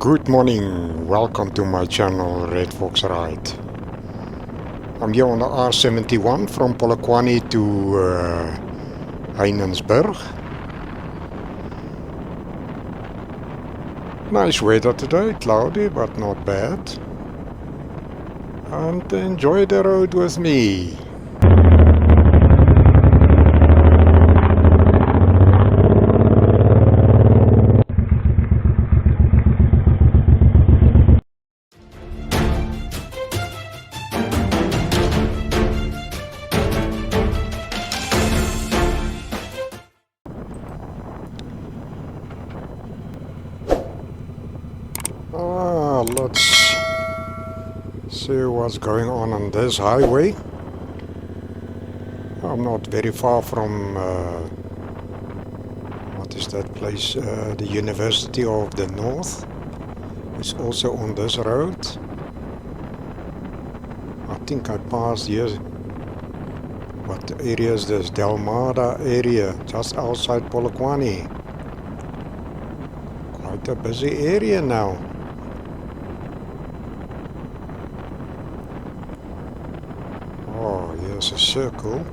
Good morning, welcome to my channel Red Fox Ride. I'm here on the R71 from Polokwane to Heanertsburg. Nice weather today, cloudy but not bad. And enjoy the road with me. Let's see what's going on this highway. I'm not very far from what is that place? The University of the North. It's also on this road. I think I passed here. What area is this? Delmada area, just outside Polokwane. Quite a busy area now. Oh, here's a circle.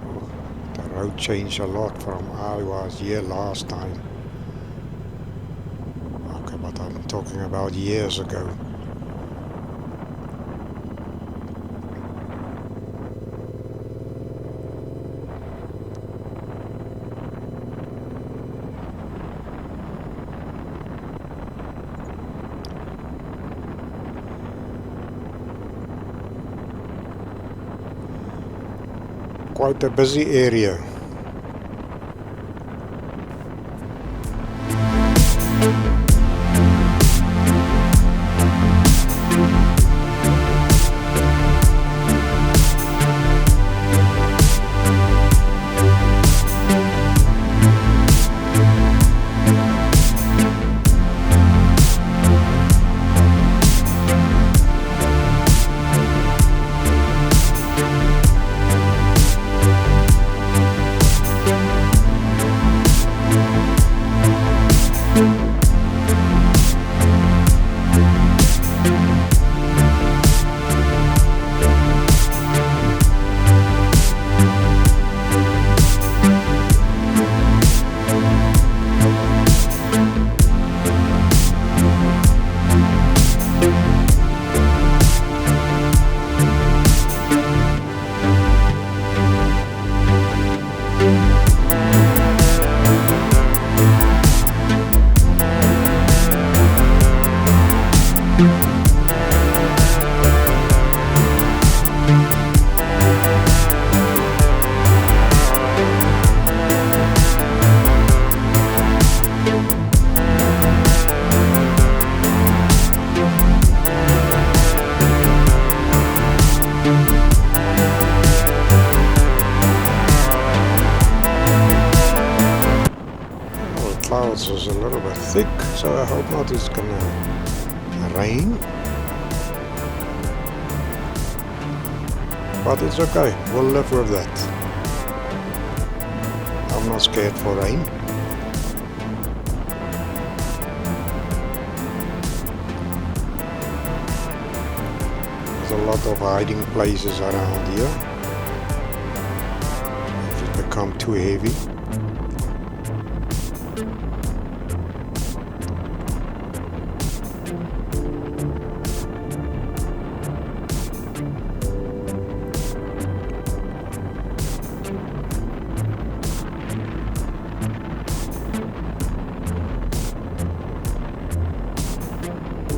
Oh, the road changed a lot from I was here last time. Okay, but I'm talking about years ago. Quite a busy area. Clouds is a little bit thick, so I hope not it's gonna rain. But it's okay, we'll live with that. I'm not scared for rain. There's a lot of hiding places around here. If it becomes too heavy.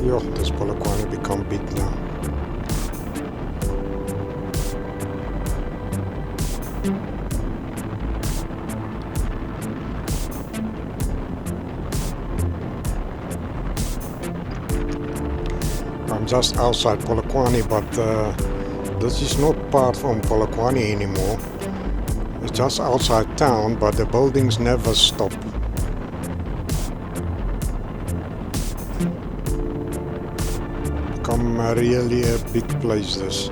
Yo, this Polokwane become big now. I'm just outside Polokwane, but this is not part from Polokwane anymore. It's just outside town, but the buildings never stop. Become really a big place this.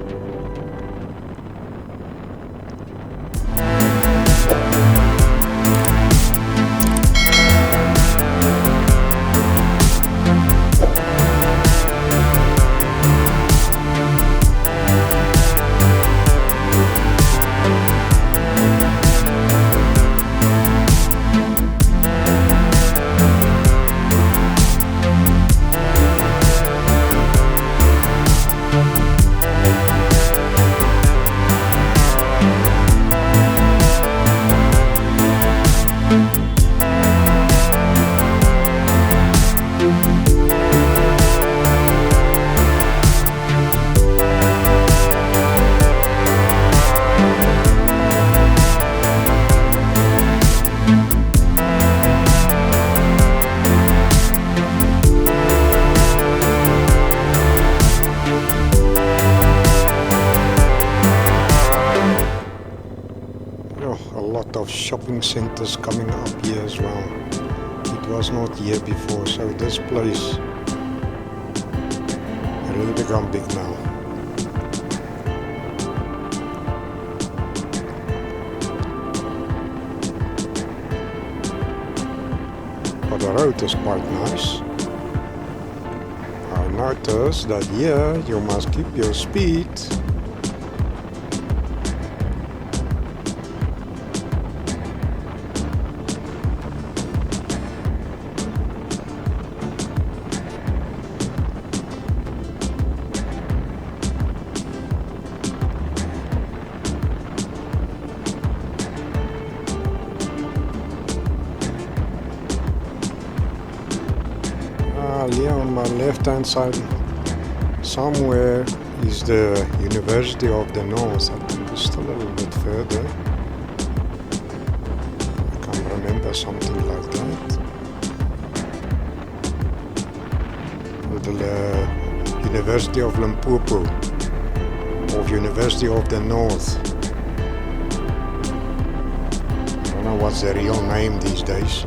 a lot of shopping centers coming up here as well. It was not here before, so this place really become big now. But the road is quite nice. I noticed that here you must keep your speed. Here on my left hand side somewhere is the University of the North. I think it's still a little bit further. I can't remember, something like that. The University of Limpopo, or University of the North. I don't know what's the real name these days.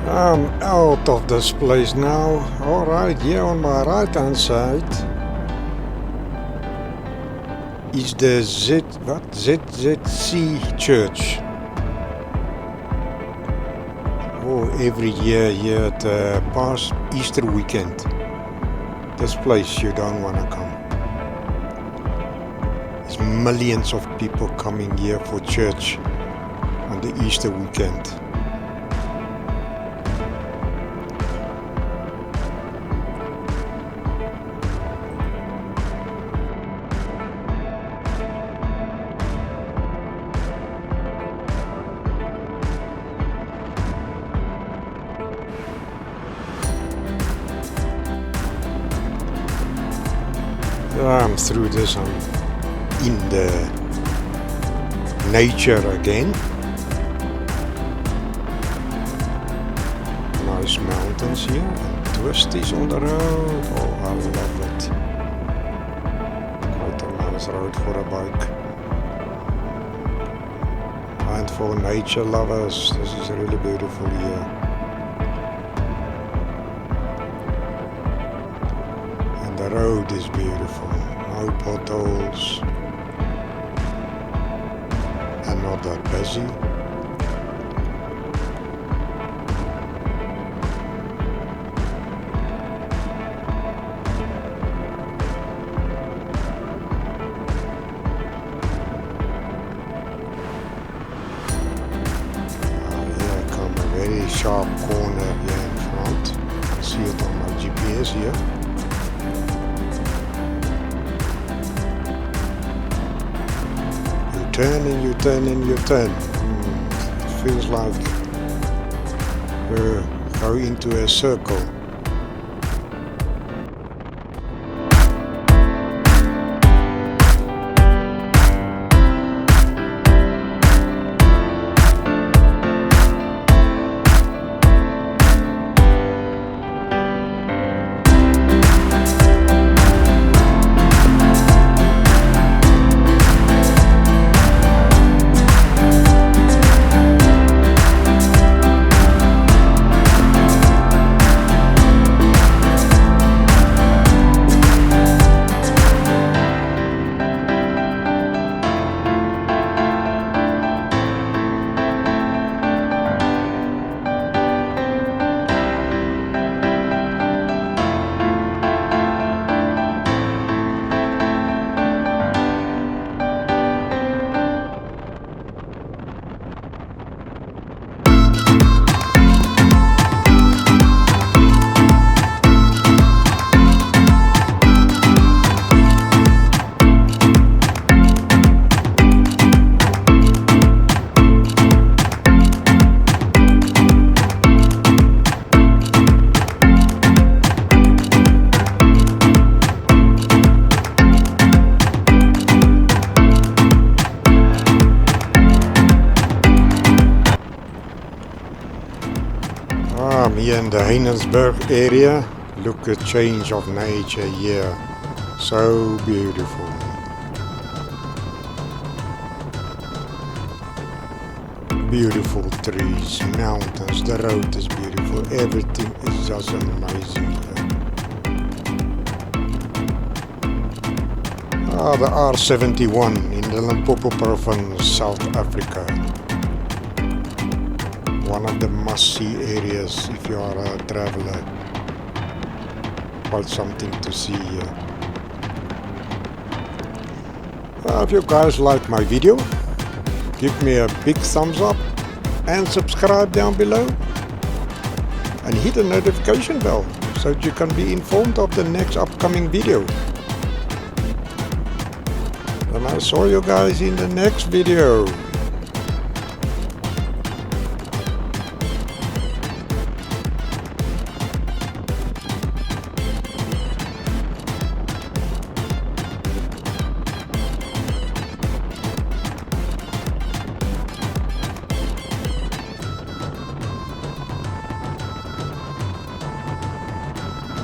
I'm out of this place now. Alright, here on my right hand side is the ZZC Church. Oh, every year here at the past Easter weekend. This place you don't want to come. There's millions of people coming here for church on the Easter weekend. I'm through this, I'm in the nature again. Nice mountains here and twisties on the road. Oh, I love it. Quite a nice road for a bike. And for nature lovers, this is really beautiful here. The road is beautiful, no potholes and not that busy. Here come a very sharp corner here in front. I see it on my GPS here. Turn and you turn and you turn. It feels like we're going into a circle. I'm here in the Heanertsburg area. Look at change of nature here. So beautiful. Beautiful trees, mountains, the road is beautiful. Everything is just amazing here. The R71 in the Limpopo province, South Africa. One of the must-see areas if you are a traveler. Quite something to see here. If you guys like my video, give me a big thumbs up and subscribe down below. And hit the notification bell so that you can be informed of the next upcoming video. And I'll see you guys in the next video.